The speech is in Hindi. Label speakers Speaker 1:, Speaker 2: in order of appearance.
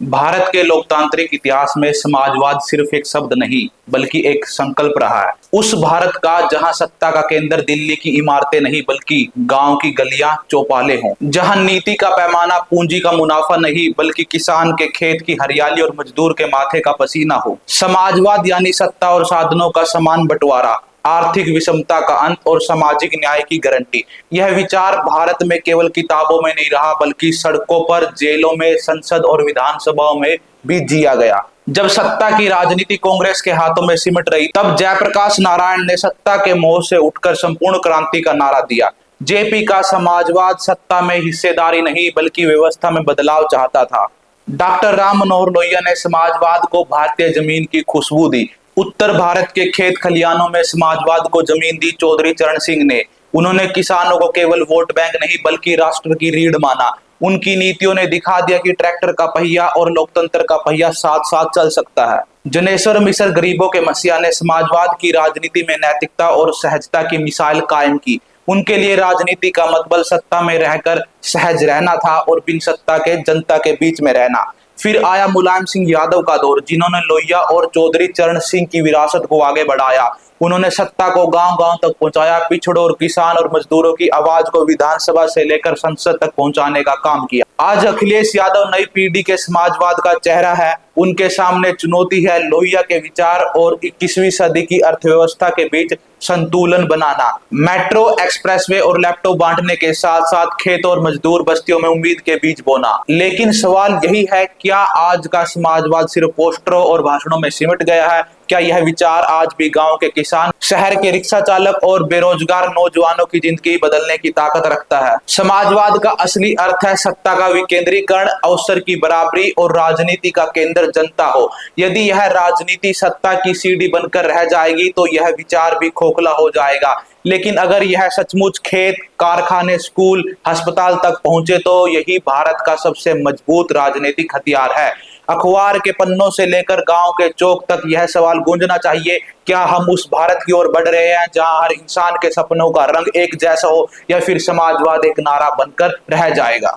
Speaker 1: भारत के लोकतांत्रिक इतिहास में समाजवाद सिर्फ एक शब्द नहीं बल्कि एक संकल्प रहा है। उस भारत का जहां सत्ता का केंद्र दिल्ली की इमारतें नहीं बल्कि गांव की गलियां चौपाले हों, जहां नीति का पैमाना पूंजी का मुनाफा नहीं बल्कि किसान के खेत की हरियाली और मजदूर के माथे का पसीना हो। समाजवाद यानी सत्ता और साधनों का समान बंटवारा, आर्थिक विषमता का अंत और सामाजिक न्याय की गारंटी। यह विचार भारत में केवल किताबों में नहीं रहा बल्कि सड़कों पर, जेलों में, संसद और विधानसभाओं में भी जिया गया। जब सत्ता की राजनीति कांग्रेस के हाथों में सिमट रही तब जयप्रकाश नारायण ने सत्ता के मोह से उठकर संपूर्ण क्रांति का नारा दिया। जेपी का समाजवाद सत्ता में हिस्सेदारी नहीं बल्कि व्यवस्था में बदलाव चाहता था। डॉक्टर राम मनोहर लोहिया ने समाजवाद को भारतीय जमीन की खुशबू दी। उत्तर भारत के खेत खलियानों में समाजवाद को जमीन दी चौधरी चरण सिंह ने। उन्होंने किसानों को केवल वोट बैंक नहीं बल्कि राष्ट्र की रीढ़ माना। उनकी नीतियों ने दिखा दिया कि ट्रैक्टर का पहिया और लोकतंत्र का पहिया साथ साथ चल सकता है। जनेश्वर मिश्र गरीबों के मसीहा ने समाजवाद की राजनीति में नैतिकता और सहजता की मिसाल कायम की। उनके लिए राजनीति का मतलब सत्ता में रहकर सहज रहना था और बिन सत्ता के जनता के बीच में रहना। फिर आया मुलायम सिंह यादव का दौर, जिन्होंने लोहिया और चौधरी चरण सिंह की विरासत को आगे बढ़ाया। उन्होंने सत्ता को गांव-गांव तक पहुंचाया, पिछड़ों और किसान और मजदूरों की आवाज को विधानसभा से लेकर संसद तक पहुंचाने का काम किया। आज अखिलेश यादव नई पीढ़ी के समाजवाद का चेहरा है। उनके सामने चुनौती है लोहिया के विचार और 21वीं सदी की अर्थव्यवस्था के बीच संतुलन बनाना। मेट्रो, एक्सप्रेसवे और लैपटॉप बांटने के साथ साथ खेत और मजदूर बस्तियों में उम्मीद के बीज बोना। लेकिन सवाल यही है, क्या आज का समाजवाद सिर्फ पोस्टरों और भाषणों में सिमट गया है? क्या यह विचार आज भी गांव के किसान, शहर के रिक्शा चालक और बेरोजगार नौजवानों की जिंदगी बदलने की ताकत रखता है? समाजवाद का असली अर्थ है सत्ता का विकेंद्रीकरण, अवसर की बराबरी और राजनीति का केंद्र जनता हो। यदि यह राजनीति सत्ता की सीढ़ी बनकर रह जाएगी तो यह विचार भी खोखला हो जाएगा। लेकिन अगर यह सचमुच खेत, कारखाने, स्कूल, अस्पताल तक पहुंचे तो यही भारत का सबसे मजबूत राजनीतिक हथियार है। अखबार के पन्नों से लेकर गांव के चौक तक यह सवाल गूंजना चाहिए, क्या हम उस भारत की ओर बढ़ रहे हैं जहां हर इंसान के सपनों का रंग एक जैसा हो, या फिर समाजवाद एक नारा बनकर रह जाएगा?